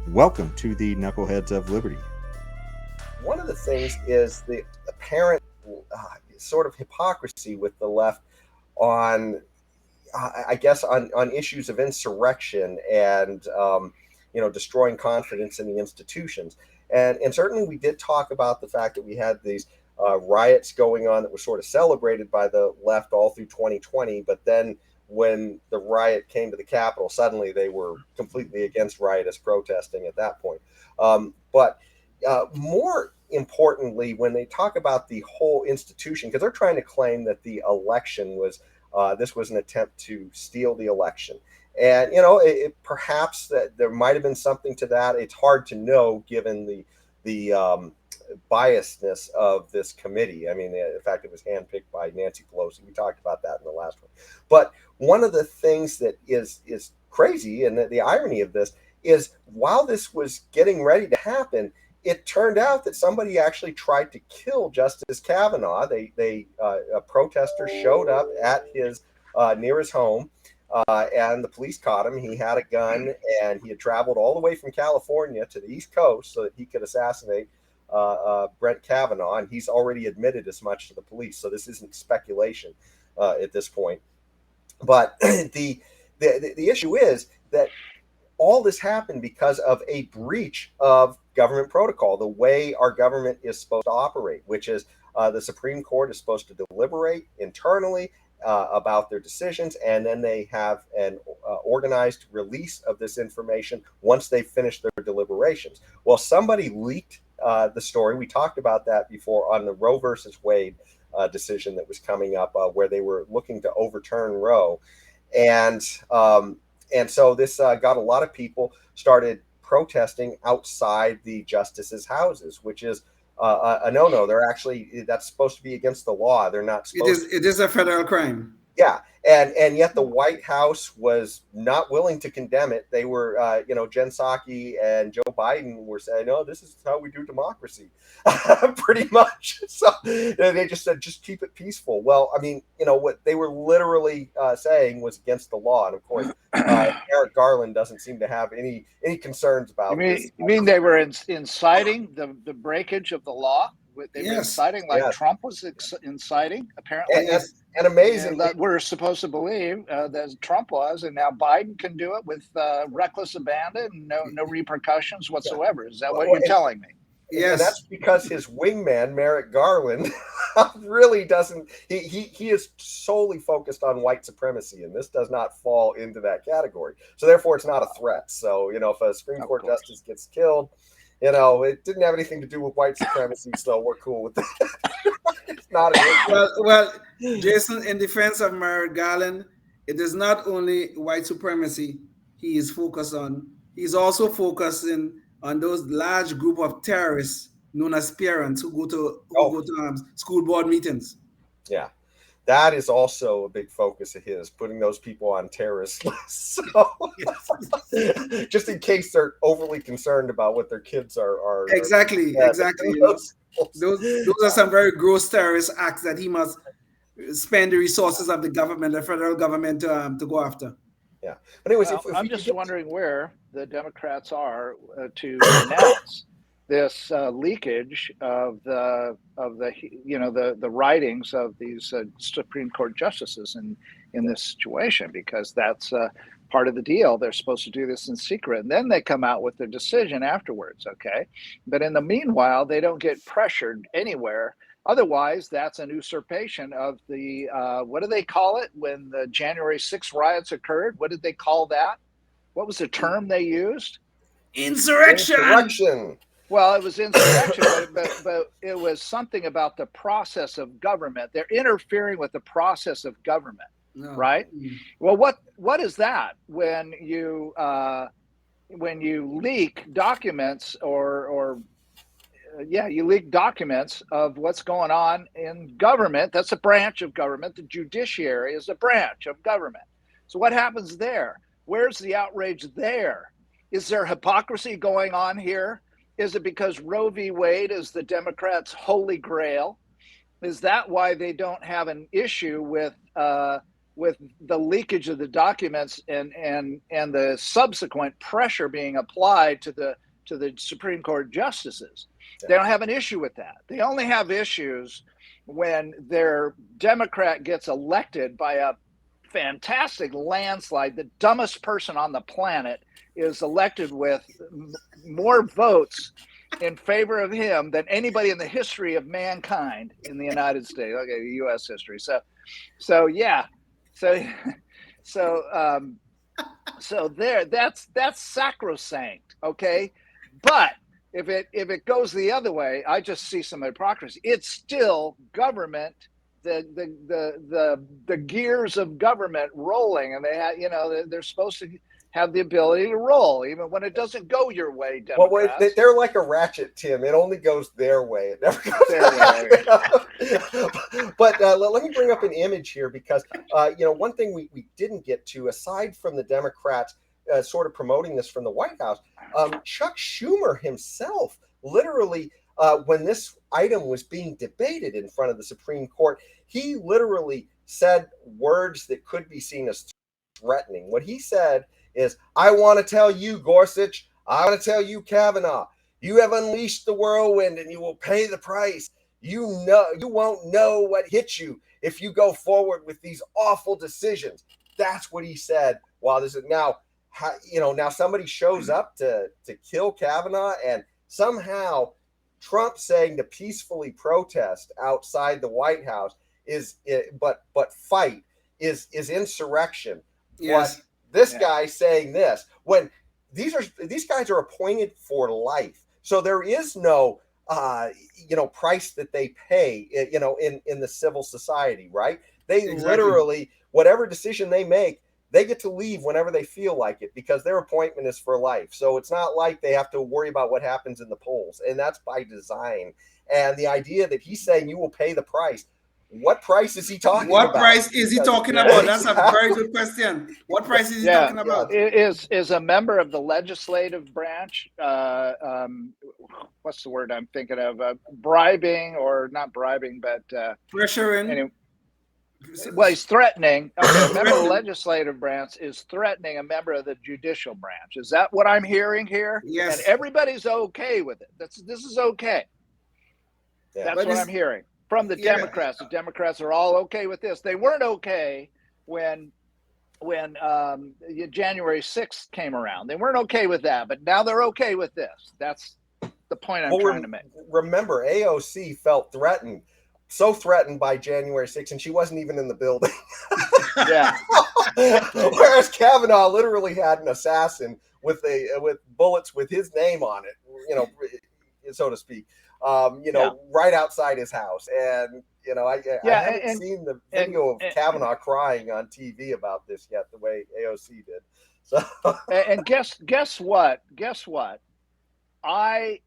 Welcome to the Knuckleheads of Liberty. One of the things is the apparent sort of hypocrisy with the left on, I guess, on issues of insurrection and destroying confidence in the institutions. And certainly we did talk about the fact that we had these riots going on that were sort of celebrated by the left all through 2020, but then when the riot came to the Capitol, suddenly they were completely against riotous protesting at that point. But more importantly, when they talk about the whole institution, because they're trying to claim that the election was this was an attempt to steal the election. And perhaps that there might have been something to that. It's hard to know given the biasness of this committee. I mean, the fact it was handpicked by Nancy Pelosi. We talked about that in the last one. But one of the things that is crazy, and the irony of this is, while this was getting ready to happen, it turned out that somebody actually tried to kill Justice Kavanaugh. A protester showed up at his near his home, and the police caught him. He had a gun, and he had traveled all the way from California to the East Coast so that he could assassinate Brett Kavanaugh. And he's already admitted as much to the police, so this isn't speculation at this point. But the issue is that all this happened because of a breach of government protocol, the way our government is supposed to operate, which is the Supreme Court is supposed to deliberate internally about their decisions, and then they have an organized release of this information once they finish their deliberations. Well, somebody leaked the story. We talked about that before on the Roe versus Wade decision that was coming up, where they were looking to overturn Roe. And so this got a lot of people started protesting outside the justices' houses, which is a no-no. That's supposed to be against the law. They're not supposed. It is a federal crime. Yeah, and yet the White House was not willing to condemn it. They were, Jen Psaki and Joe Biden were saying, "No, this is how we do democracy," pretty much. So they just said, "Just keep it peaceful." Well, I mean, what they were literally saying was against the law, and of course, Eric Garland doesn't seem to have any concerns about this. You mean they were inciting the breakage of the law? They were inciting, like Trump was inciting, apparently. And amazing that we're supposed to believe that Trump was, and now Biden can do it with reckless abandon and no repercussions whatsoever. Is that what you're telling me? Yes, and that's because his wingman Merrick Garland really doesn't. He is solely focused on white supremacy, and this does not fall into that category. So therefore, it's not a threat. So if a Supreme Court justice gets killed, it didn't have anything to do with white supremacy, so we're cool with that. It's not well, Jason, in defense of Merrick Garland, it is not only white supremacy he is focused on. He's also focusing on those large group of terrorists known as parents who go to school board meetings. Yeah. That is also a big focus of his, putting those people on terrorist lists. So, just in case they're overly concerned about what their kids are. Exactly. Those are some very gross terrorist acts that he must spend the resources of the government, the federal government, to go after. Yeah. But anyways, if I'm just wondering where the Democrats are to announce this leakage of the writings of these Supreme Court justices in this situation, because that's part of the deal. They're supposed to do this in secret, and then they come out with their decision afterwards. Okay, but in the meanwhile, they don't get pressured anywhere. Otherwise, that's an usurpation of the what do they call it when the January 6th riots occurred? What did they call that? What was the term they used? Insurrection. Well, it was insurrection, but it was something about the process of government. They're interfering with the process of government, right? Well, what is that when you leak documents you leak documents of what's going on in government? That's a branch of government. The judiciary is a branch of government. So what happens there? Where's the outrage there? Is there hypocrisy going on here? Is it because Roe v. Wade is the Democrats' holy grail? Is that why they don't have an issue with with the leakage of the documents and the subsequent pressure being applied to the Supreme Court justices. They don't have an issue with that. They only have issues when their Democrat gets elected by a fantastic landslide. The dumbest person on the planet is elected with more votes in favor of him than anybody in the history of mankind in the United States, okay, U.S. history. So yeah, so there, that's sacrosanct, okay. But if it goes the other way, I just see some hypocrisy. It's still government, the gears of government rolling, and they have, they're supposed to have the ability to roll even when it doesn't go your way, Democrats. Well, they're like a ratchet, Tim. It only goes their way. It never goes their way. But let me bring up an image here because, one thing we didn't get to, aside from the Democrats sort of promoting this from the White House, Chuck Schumer himself, literally, when this item was being debated in front of the Supreme Court, he literally said words that could be seen as threatening. What he said is, I want to tell you, Gorsuch, I want to tell you, Kavanaugh, you have unleashed the whirlwind and you will pay the price. You won't know what hits you if you go forward with these awful decisions. That's what he said. While this is now somebody shows up to kill Kavanaugh, and somehow Trump saying to peacefully protest outside the White House but fight is insurrection. Yes. What this guy saying this, when these guys are appointed for life, so there is no price that they pay in the civil society, right? They literally, whatever decision they make, they get to leave whenever they feel like it because their appointment is for life. So it's not like they have to worry about what happens in the polls, and that's by design. And the idea that he's saying you will pay the price. What price is he talking about? What price is he talking about? That's a very good question. What price is he talking about? Is a member of the legislative branch, what's the word I'm thinking of? Bribing, or not bribing, but pressuring. Anyway, well, he's threatening. Okay, a member of the legislative branch is threatening a member of the judicial branch. Is that what I'm hearing here? Yes. And everybody's okay with it. This is okay. Yeah. That's what I'm hearing from the Democrats. The Democrats are all okay with this. They weren't okay when January 6th came around. They weren't okay with that, but now they're okay with this. That's the point I'm trying to make. Remember, AOC felt threatened. So threatened by January 6th, and she wasn't even in the building. Yeah. Whereas Kavanaugh literally had an assassin with bullets with his name on it, so to speak, right outside his house. And I haven't seen the video of Kavanaugh crying on TV about this yet, the way AOC did. So and guess what? I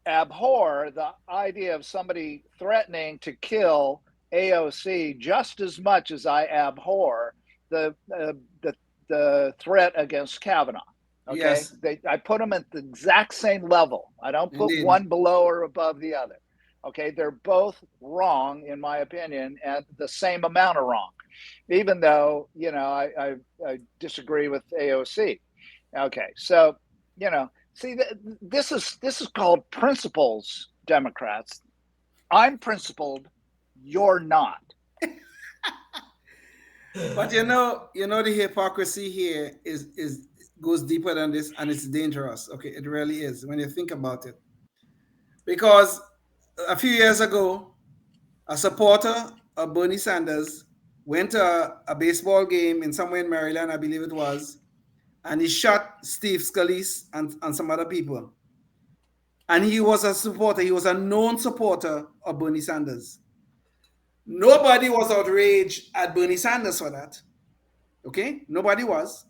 abhor the idea of somebody threatening to kill AOC just as much as I abhor the threat against Kavanaugh. Okay, yes. I put them at the exact same level. I don't put one below or above the other. Okay, they're both wrong in my opinion, and the same amount of wrong, even though I disagree with AOC. Okay, so see, this is called principles, Democrats. I'm principled. You're not. But the hypocrisy here goes deeper than this, and it's dangerous. Okay, it really is when you think about it. Because a few years ago, a supporter of Bernie Sanders went to a baseball game somewhere in Maryland, I believe it was, and he shot Steve Scalise and some other people. And he was a supporter. He was a known supporter of Bernie Sanders. Nobody was outraged at Bernie Sanders for that. Okay? Nobody was.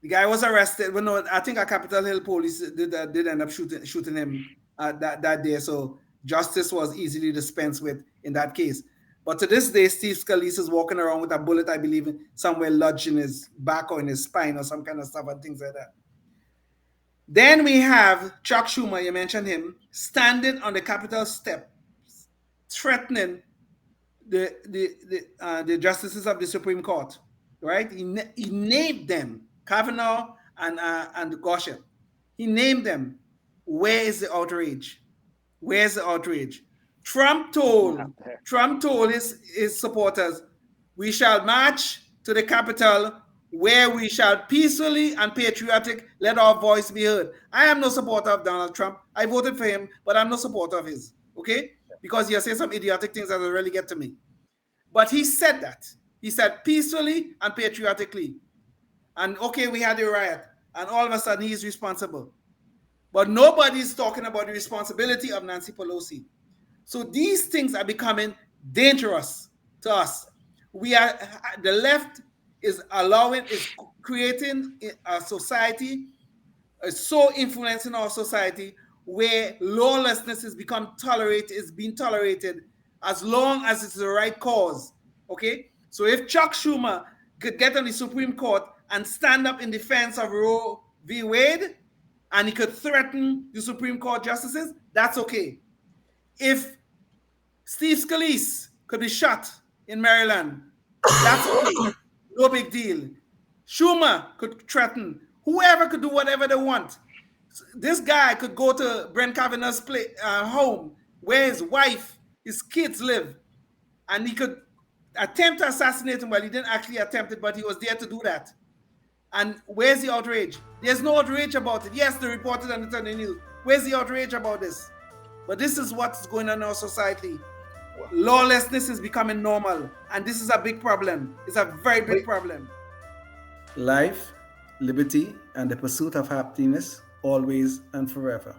The guy was arrested. Well, no, I think a Capitol Hill police did end up shooting him that day. So justice was easily dispensed with in that case. But to this day, Steve Scalise is walking around with a bullet, I believe, somewhere lodged in his back or in his spine or some kind of stuff and things like that. Then we have Chuck Schumer, you mentioned him, standing on the Capitol steps, threatening the justices of the Supreme Court, right? He named them, Kavanaugh and Gorsuch. He named them. Where is the outrage? Where's the outrage? Trump told his supporters, we shall march to the Capitol where we shall peacefully and patriotic let our voice be heard. I am no supporter of Donald Trump. I voted for him, but I'm no supporter of his, okay? Because he has said some idiotic things that will really get to me. But he said that. He said peacefully and patriotically. And okay, we had a riot, and all of a sudden he's responsible. But nobody's talking about the responsibility of Nancy Pelosi. So these things are becoming dangerous to us. The left is creating a society, so influencing our society where lawlessness is being tolerated as long as it's the right cause. Okay? So if Chuck Schumer could get on the Supreme Court and stand up in defense of Roe v. Wade, and he could threaten the Supreme Court justices, that's okay. If Steve Scalise could be shot in Maryland, that's okay. No big deal. Schumer could threaten. Whoever could do whatever they want. This guy could go to Brent Kavanaugh's home where his wife, his kids live, and he could attempt to assassinate him. Well, he didn't actually attempt it, but he was there to do that. And where's the outrage? There's no outrage about it. Yes, they reported on it on the news. Where's the outrage about this? But this is what's going on in our society. Lawlessness is becoming normal, and this is a big problem. It's a very big problem. Life, liberty, and the pursuit of happiness, always and forever.